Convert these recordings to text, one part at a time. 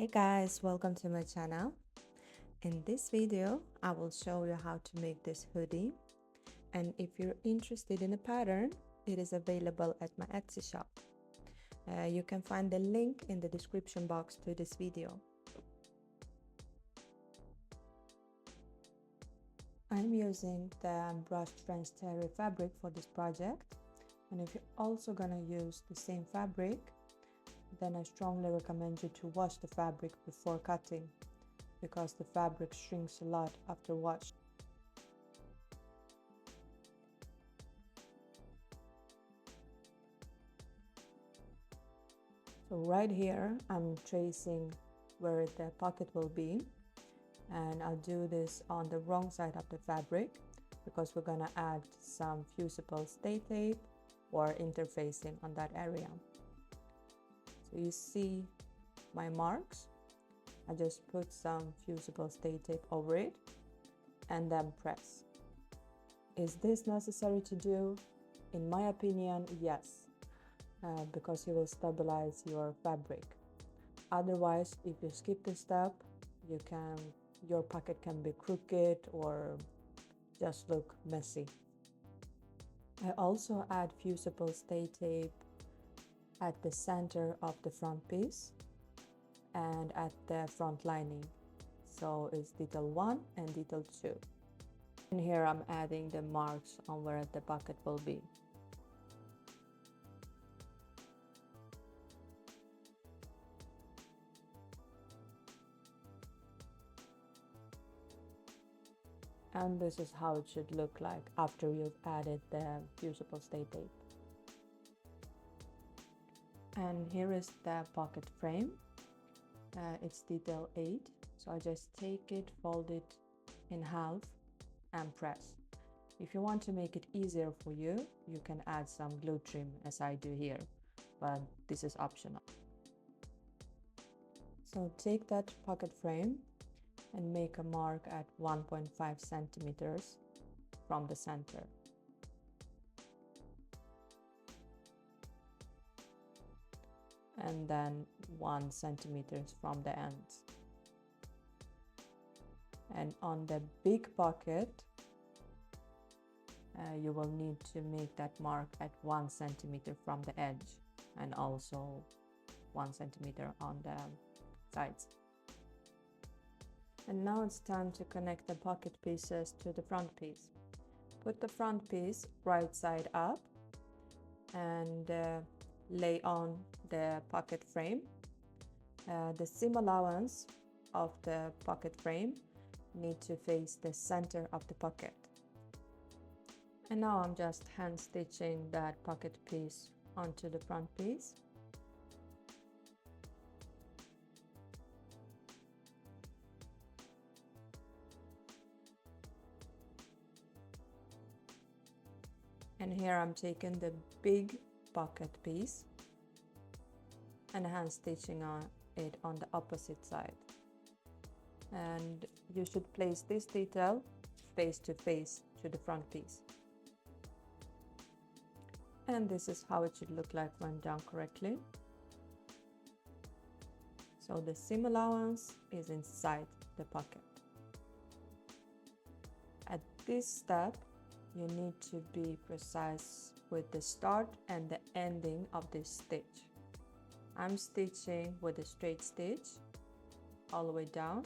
Hey guys, welcome to my channel. In this video, I will show you how to make this hoodie. And if you're interested in a pattern, it is available at my Etsy shop. You can find the link in the description box to this video. I'm using the brushed French terry fabric for this project. And if you're also gonna use the same fabric, then I strongly recommend you to wash the fabric before cutting, because the fabric shrinks a lot after wash. So right here I'm tracing where the pocket will be, and I'll do this on the wrong side of the fabric because we're gonna add some fusible stay tape or interfacing on that area. So you see my marks. I just put some fusible stay tape over it and then press. Is this necessary to do? In my opinion, yes, because you will stabilize your fabric. Otherwise, if you skip this step, your pocket can be crooked or just look messy. I also add fusible stay tape at the center of the front piece and at the front lining. So it's detail 1 and detail 2. And here I'm adding the marks on where the pocket will be. And this is how it should look like after you've added the fusible stay tape. And here is the pocket frame. It's detail 8. So I just take it, fold it in half and press. If you want to make it easier for you, you can add some glue trim as I do here, but this is optional. So take that pocket frame and make a mark at 1.5 centimeters from the center. And then 1 centimeter from the ends. And on the big pocket, you will need to make that mark at 1 centimeter from the edge and also 1 centimeter on the sides. And now it's time to connect the pocket pieces to the front piece. Put the front piece right side up and lay on the pocket frame. The seam allowance of the pocket frame need to face the center of the pocket. And now I'm just hand stitching that pocket piece onto the front piece. And here I'm taking the big pocket piece and hand stitching on it on the opposite side. And you should place this detail face to face to the front piece. And this is how it should look like when done correctly. So the seam allowance is inside the pocket. At this step, you need to be precise with the start and the ending of this stitch. I'm stitching with a straight stitch all the way down,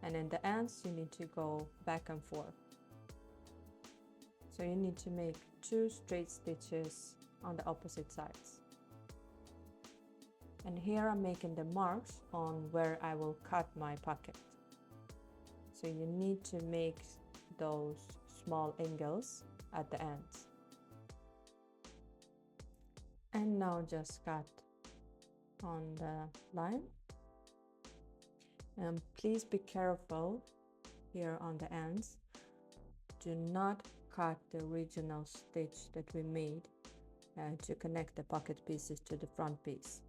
and in the ends you need to go back and forth. So you need to make 2 straight stitches on the opposite sides. And here I'm making the marks on where I will cut my pocket. So you need to make those small angles at the ends. And now just cut on the line. And please be careful here on the ends. Do not cut the original stitch that we made to connect the pocket pieces to the front piece.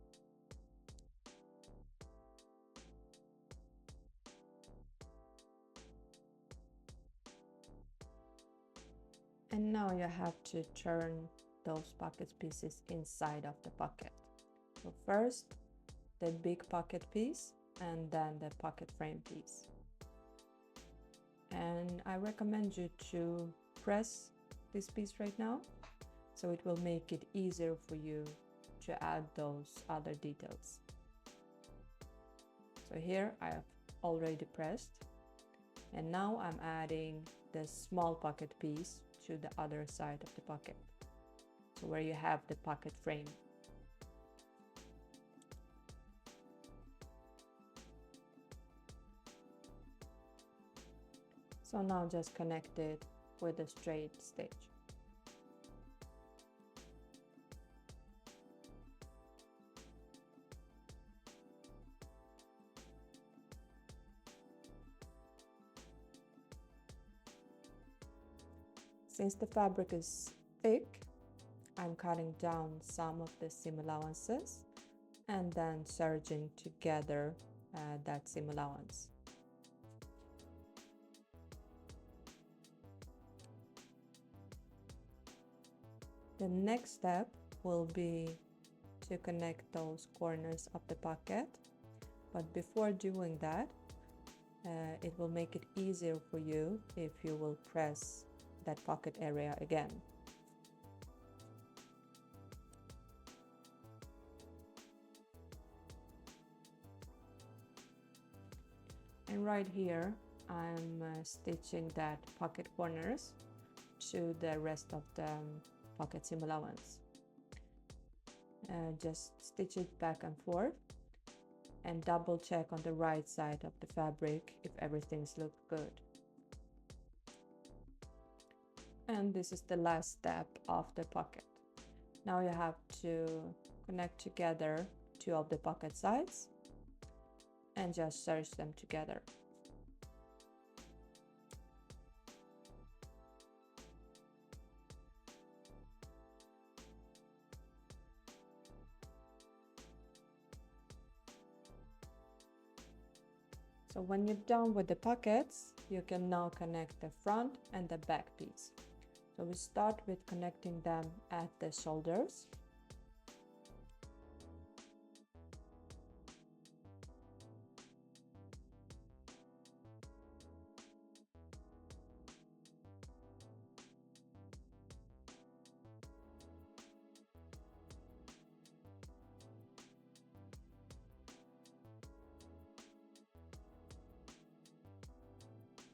And now you have to turn those pocket pieces inside of the pocket. So first the big pocket piece and then the pocket frame piece. And I recommend you to press this piece right now, so it will make it easier for you to add those other details. So here I have already pressed, and now I'm adding the small pocket piece to the other side of the pocket, so where you have the pocket frame. So now just connect it with a straight stitch. Since the fabric is thick, I'm cutting down some of the seam allowances and then serging together that seam allowance. The next step will be to connect those corners of the pocket, but before doing that, it will make it easier for you if you will press that pocket area again. And right here, I'm stitching that pocket corners to the rest of the pocket seam allowance. Just stitch it back and forth and double check on the right side of the fabric if everything's looked good. And this is the last step of the pocket. Now you have to connect together two of the pocket sides and just serge them together. So when you're done with the pockets, you can now connect the front and the back piece. So we start with connecting them at the shoulders.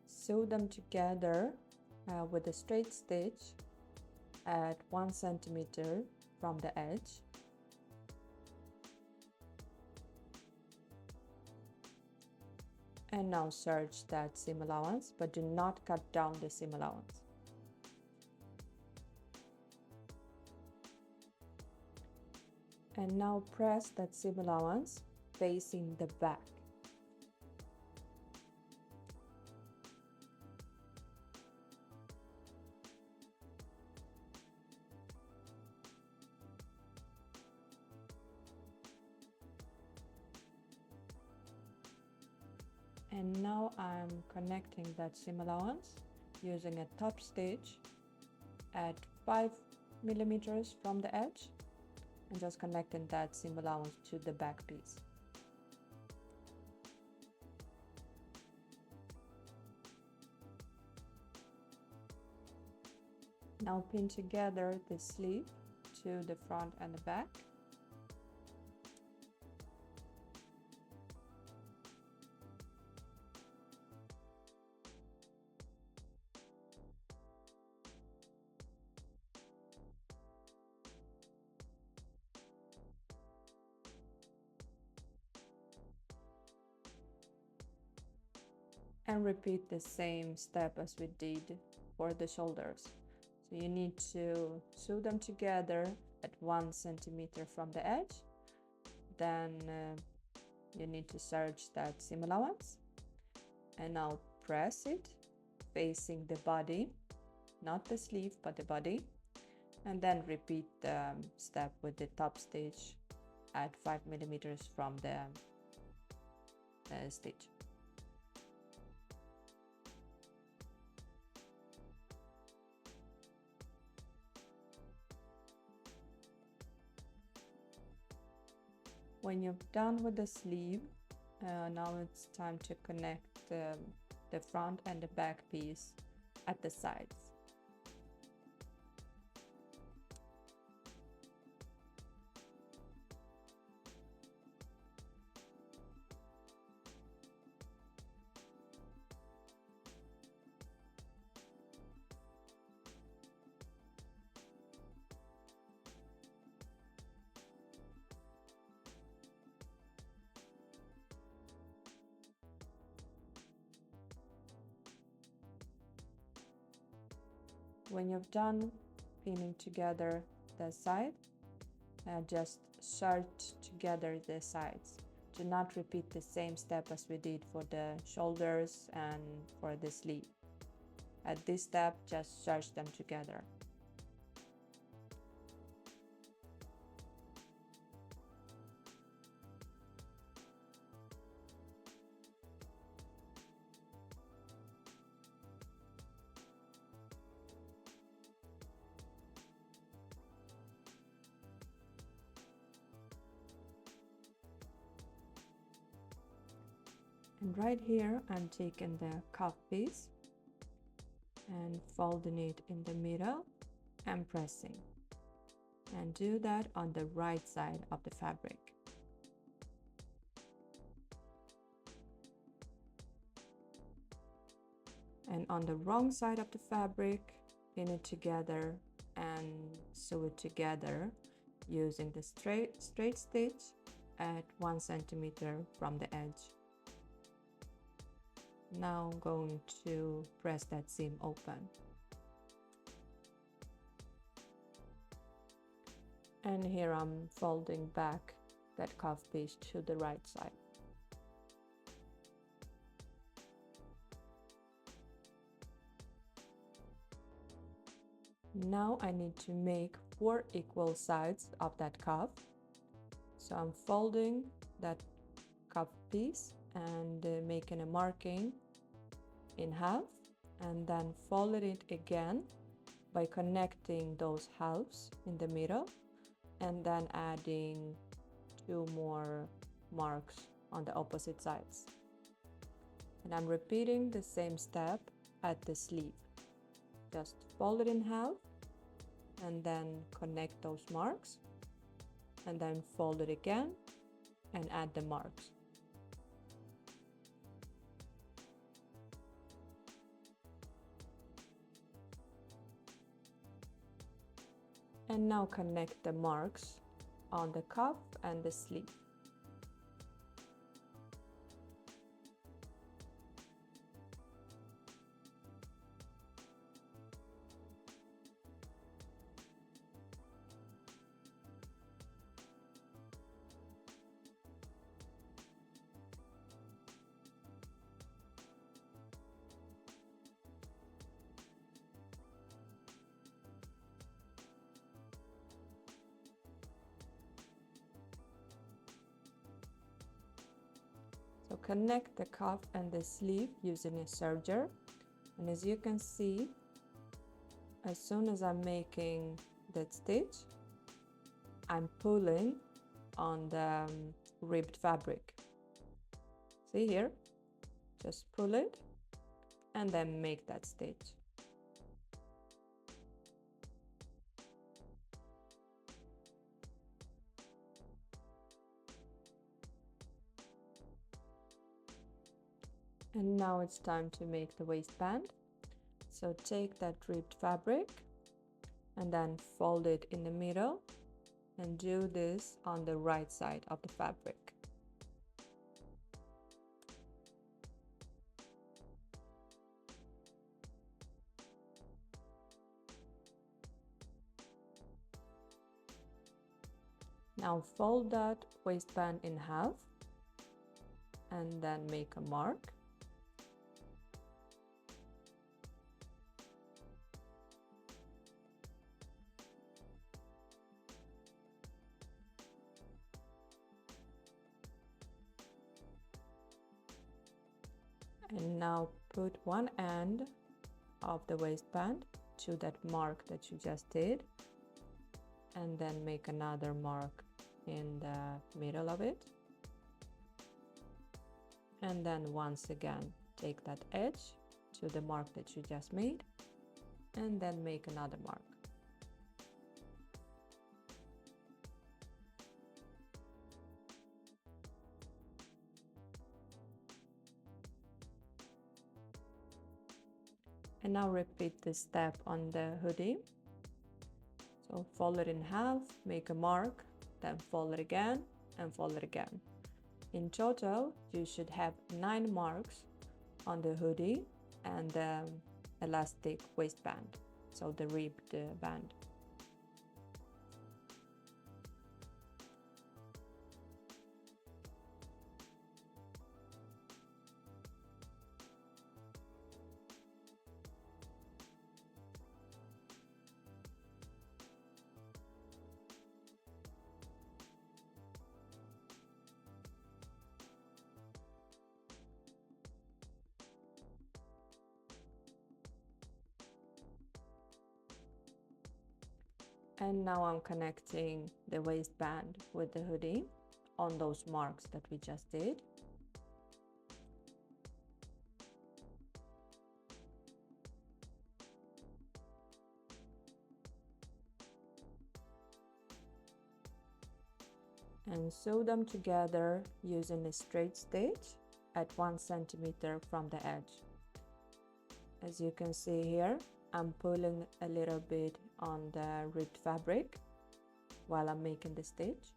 Sew them together with a straight stitch at 1 centimeter from the edge. And now serge that seam allowance, but do not cut down the seam allowance. And now press that seam allowance facing the back. And now I'm connecting that seam allowance using a top stitch at 5 millimeters from the edge and just connecting that seam allowance to the back piece. Now pin together the sleeve to the front and the back. And repeat the same step as we did for the shoulders. So you need to sew them together at 1 centimeter from the edge. Then you need to serge that seam allowance. And now press it facing the body, not the sleeve, but the body. And then repeat the step with the top stitch at 5 millimeters from the stitch. When you're done with the sleeve, now it's time to connect the front and the back piece at the sides. When you've done pinning together the side, just serge together the sides. Do not repeat the same step as we did for the shoulders and for the sleeve. At this step, just serge them together. And right here, I'm taking the cuff piece and folding it in the middle and pressing. And do that on the right side of the fabric. And on the wrong side of the fabric, pin it together and sew it together using the straight stitch at 1 centimeter from the edge. Now I'm going to press that seam open. And here I'm folding back that cuff piece to the right side. Now I need to make 4 equal sides of that cuff. So I'm folding that cuff piece and making a marking in half, and then folded it again by connecting those halves in the middle, and then adding 2 more marks on the opposite sides. And I'm repeating the same step at the sleeve. Just fold it in half and then connect those marks, and then fold it again and add the marks. And now connect the marks on the cuff and the sleeve. So connect the cuff and the sleeve using a serger, and as you can see, as soon as I'm making that stitch, I'm pulling on the ribbed fabric. See here? Just pull it and then make that stitch. And now it's time to make the waistband. So take that ribbed fabric and then fold it in the middle, and do this on the right side of the fabric. Now fold that waistband in half and then make a mark. And now put one end of the waistband to that mark that you just did, and then make another mark in the middle of it. And then once again, take that edge to the mark that you just made, and then make another mark. And now repeat this step on the hoodie. So fold it in half, make a mark, then fold it again and fold it again. In total, you should have 9 marks on the hoodie and the elastic waistband, so the ribbed band. And now I'm connecting the waistband with the hoodie on those marks that we just did. And sew them together using a straight stitch at 1 centimeter from the edge. As you can see here, I'm pulling a little bit on the ribbed fabric while I'm making the stitch.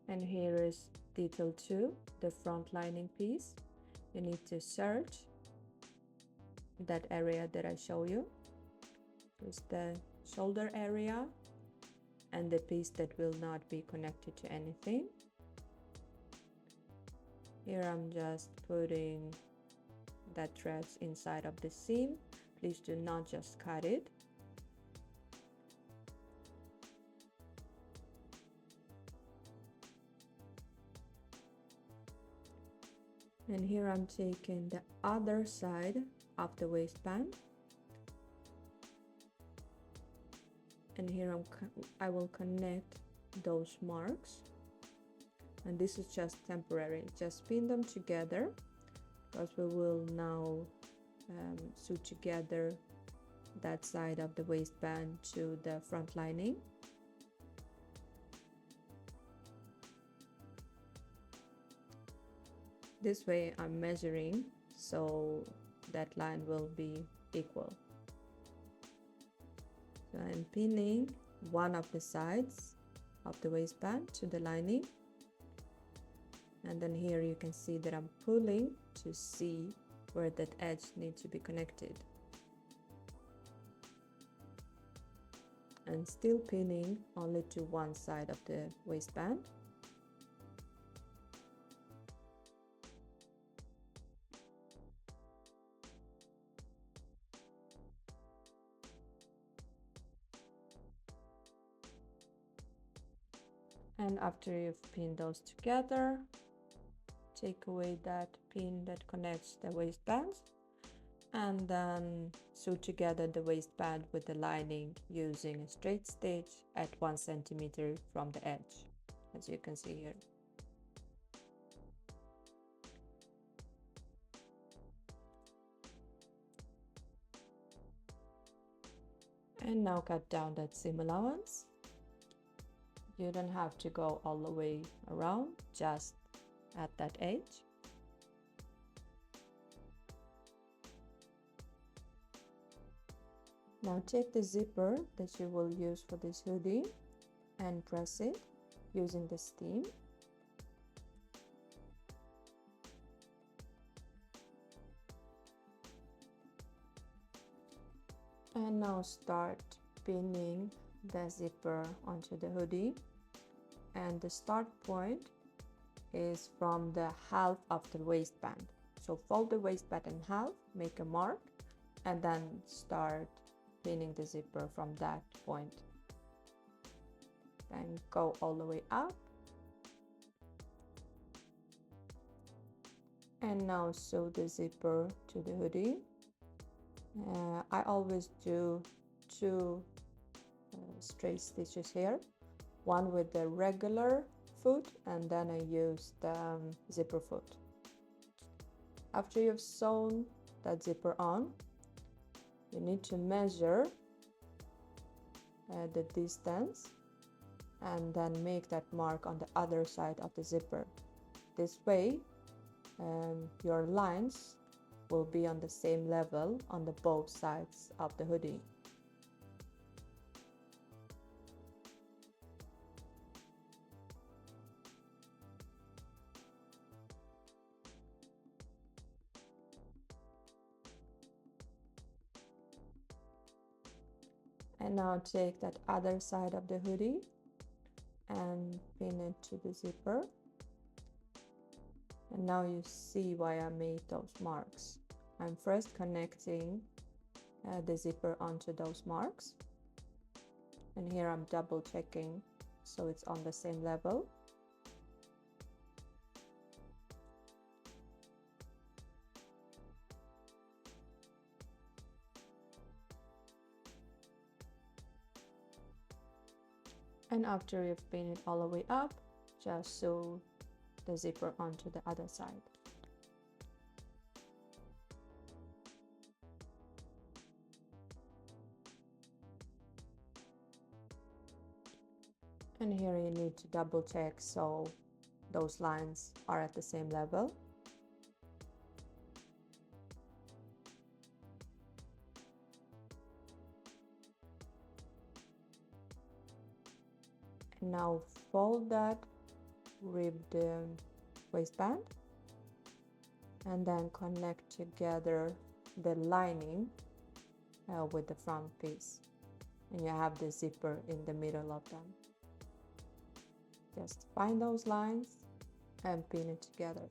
And here is detail 2, the front lining piece. You need to search that area that I show you. It's the shoulder area and the piece that will not be connected to anything. Here I'm just putting that threads inside of the seam. Please do not just cut it. And here I'm taking the other side of the waistband. And here I will connect those marks. And this is just temporary. Just pin them together because we will now sew together that side of the waistband to the front lining. This way I'm measuring so that line will be equal. So I'm pinning one of the sides of the waistband to the lining. And then here you can see that I'm pulling to see where that edge needs to be connected. And still pinning only to one side of the waistband. And after you've pinned those together, take away that pin that connects the waistbands, and then sew together the waistband with the lining using a straight stitch at 1 centimeter from the edge, as you can see here. And now cut down that seam allowance. You don't have to go all the way around, just at that edge. Now take the zipper that you will use for this hoodie and press it using the steam. And now start pinning the zipper onto the hoodie, and the start point is from the half of the waistband. So fold the waistband in half, make a mark, and then start pinning the zipper from that point. Then go all the way up And now sew the zipper to the hoodie. I always do two straight stitches here, one with the regular foot and then I use the zipper foot. After you've sewn that zipper on, you need to measure the distance and then make that mark on the other side of the zipper. This way your lines will be on the same level on the both sides of the hoodie. And now take that other side of the hoodie and pin it to the zipper. And now you see why I made those marks. I'm first connecting the zipper onto those marks. And here I'm double checking so it's on the same level. And after you've pinned it all the way up, just sew the zipper onto the other side. And here you need to double check so those lines are at the same level. And now fold that ribbed waistband and then connect together the lining with the front piece, and you have the zipper in the middle of them. Just find those lines and pin it together.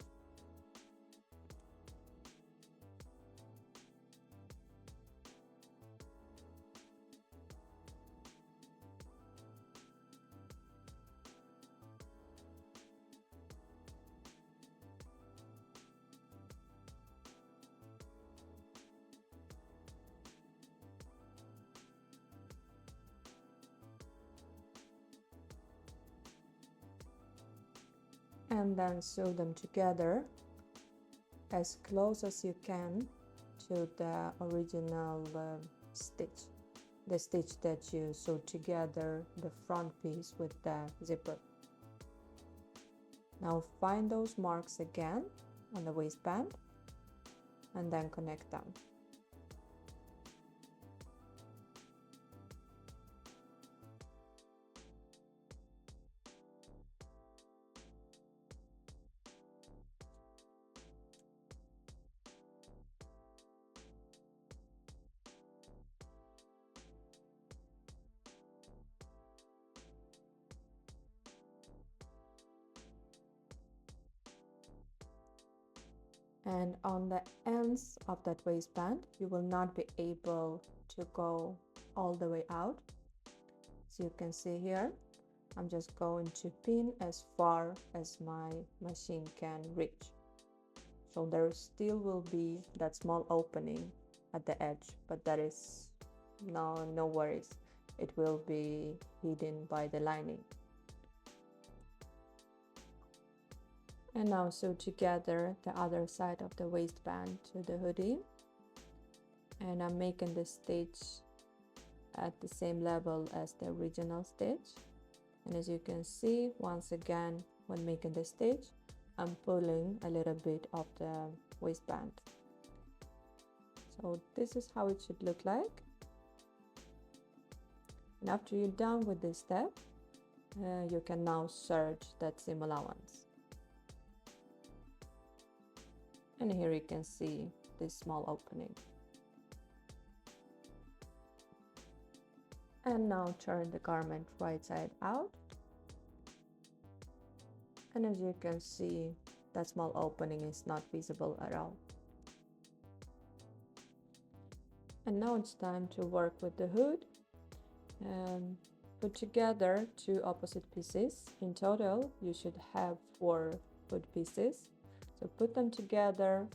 And then sew them together as close as you can to the original stitch, the stitch that you sewed together the front piece with the zipper. Now find those marks again on the waistband and then connect them. And on the ends of that waistband, you will not be able to go all the way out. So you can see here, I'm just going to pin as far as my machine can reach. So there still will be that small opening at the edge, but that is no worries. It will be hidden by the lining. And now sew together the other side of the waistband to the hoodie. And I'm making the stitch at the same level as the original stitch. And as you can see, once again, when making the stitch, I'm pulling a little bit of the waistband. So this is how it should look like. And after you're done with this step, you can now serge that seam allowance. And here you can see this small opening. And now turn the garment right side out. And as you can see, that small opening is not visible at all. And now it's time to work with the hood. Put together two opposite pieces. In total, you should have 4 hood pieces. So put them together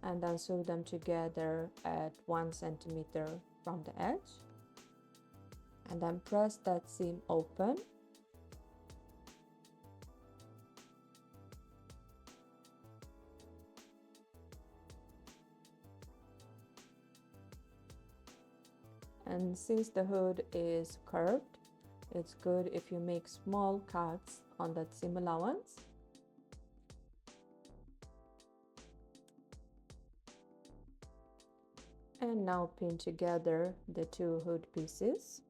and then sew them together at 1 centimeter from the edge, and then press that seam open. And since the hood is curved, it's good if you make small cuts on that seam allowance. And now pin together the two hood pieces.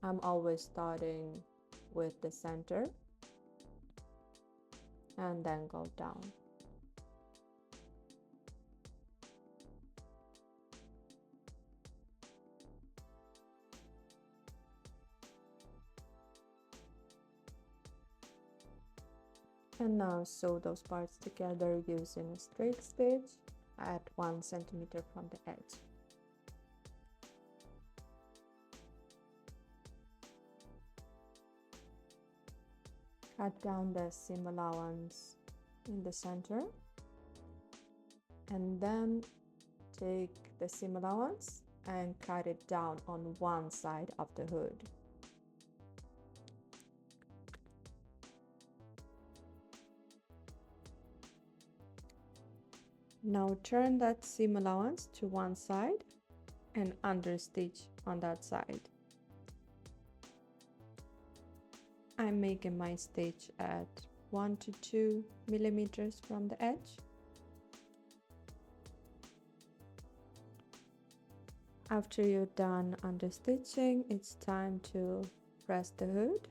I'm always starting with the center and then go down. And now sew those parts together using a straight stitch at 1 centimeter from the edge. Cut down the seam allowance in the center, and then take the seam allowance and cut it down on one side of the hood. Now turn that seam allowance to one side and understitch on that side. I'm making my stitch at 1 to 2 millimeters from the edge. After you're done understitching, it's time to press the hood.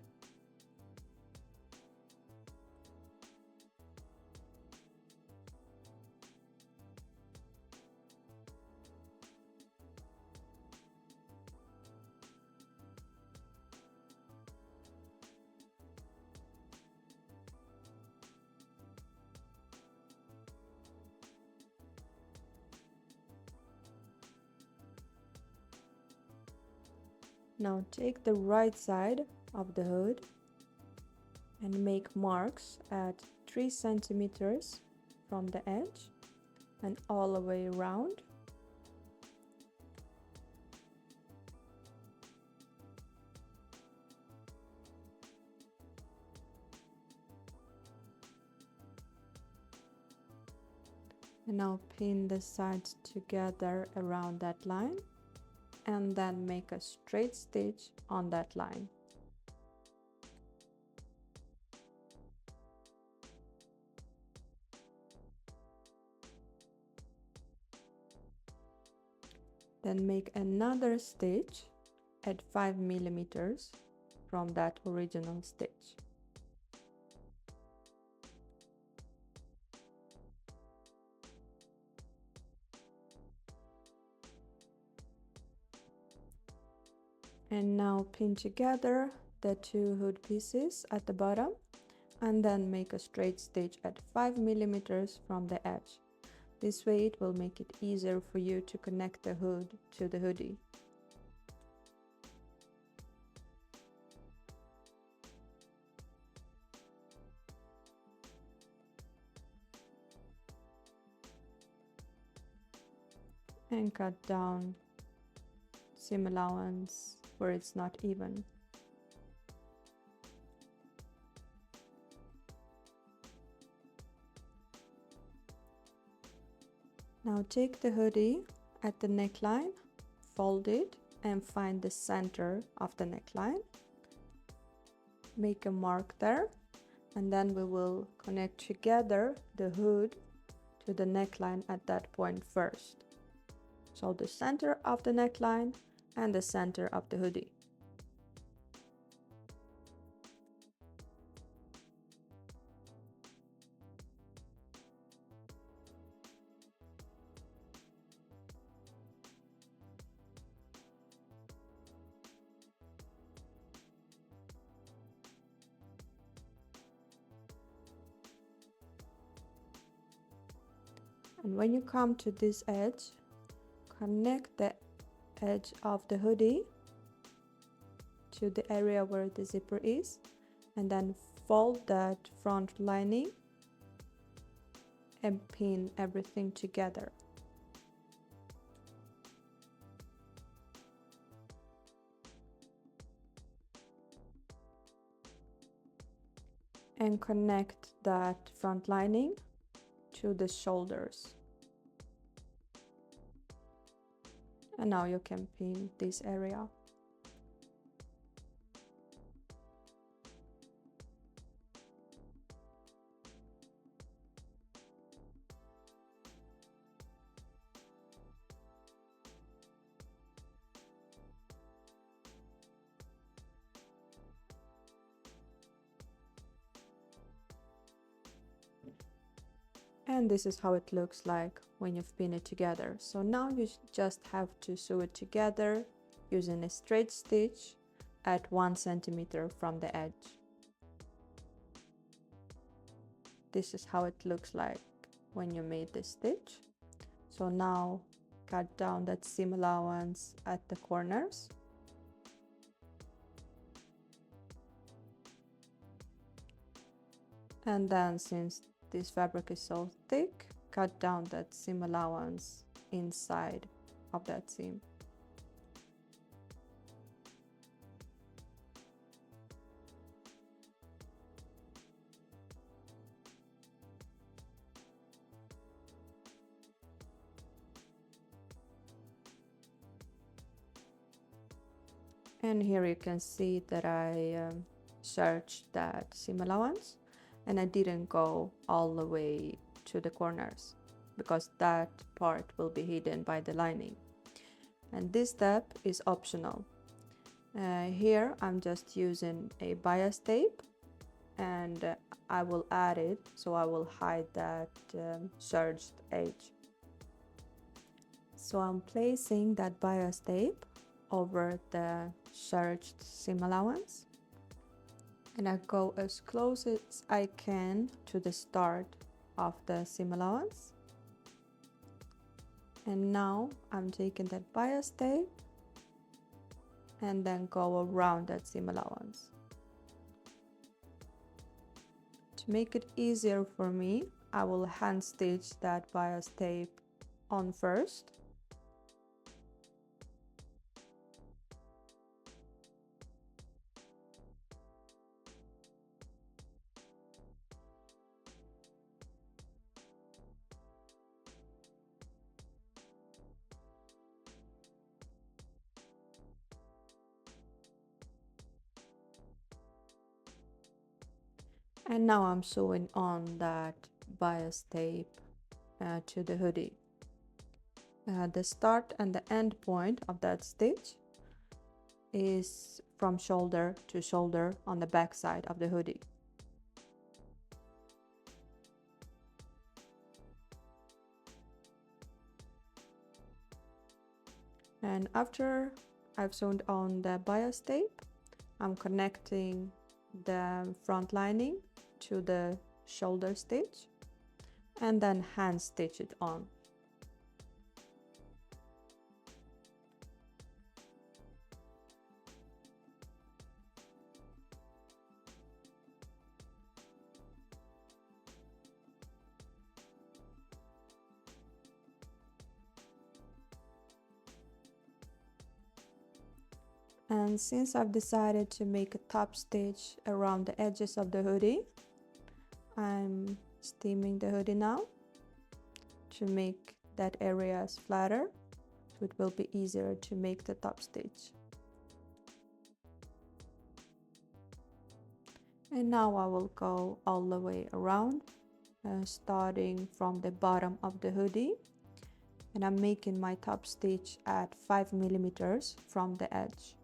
Now take the right side of the hood and make marks at 3 centimeters from the edge and all the way around. And now pin the sides together around that line and then make a straight stitch on that line. Then make another stitch at 5 millimeters from that original stitch. And now pin together the two hood pieces at the bottom and then make a straight stitch at 5 millimeters from the edge. This way it will make it easier for you to connect the hood to the hoodie. And cut down seam allowance where it's not even. Now take the hoodie at the neckline, fold it and find the center of the neckline. Make a mark there, and then we will connect together the hood to the neckline at that point first. So the center of the neckline and the center of the hoodie. And when you come to this edge, connect the edge of the hoodie to the area where the zipper is, and then fold that front lining and pin everything together. And connect that front lining to the shoulders. And now you can pin this area. And this is how it looks like when you've pinned it together. So now you just have to sew it together using a straight stitch at 1 centimeter from the edge. This is how it looks like when you made this stitch. So now cut down that seam allowance at the corners. And then, since this fabric is so thick, cut down that seam allowance inside of that seam. And here you can see that I searched that seam allowance, and I didn't go all the way to the corners because that part will be hidden by the lining. And this step is optional. Here I'm just using a bias tape, and I will add it, so I will hide that serged edge. So I'm placing that bias tape over the serged seam allowance, and I go as close as I can to the start of the seam allowance. And now I'm taking that bias tape and then go around that seam allowance. To make it easier for me, I will hand stitch that bias tape on first. And now I'm sewing on that bias tape to the hoodie. The start and the end point of that stitch is from shoulder to shoulder on the back side of the hoodie. And after I've sewn on the bias tape, I'm connecting the front lining to the shoulder stitch and then hand stitch it on. And since I've decided to make a top stitch around the edges of the hoodie, I'm steaming the hoodie now to make that areas flatter, so it will be easier to make the top stitch. And now I will go all the way around, starting from the bottom of the hoodie, and I'm making my top stitch at 5 millimeters from the edge.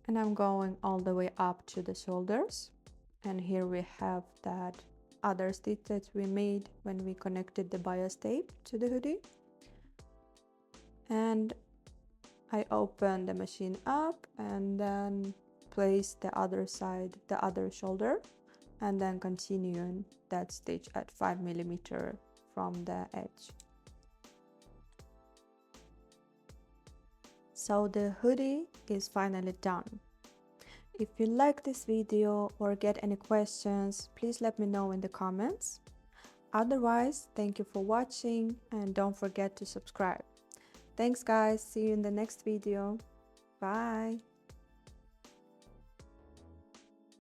And I'm going all the way up to the shoulders, and here we have that other stitch that we made when we connected the bias tape to the hoodie. And I open the machine up and then place the other side, the other shoulder, and then continue that stitch at 5mm from the edge. So the hoodie is finally done. If you like this video or get any questions, please let me know in the comments. Otherwise, thank you for watching and don't forget to subscribe. Thanks guys, see you in the next video. Bye!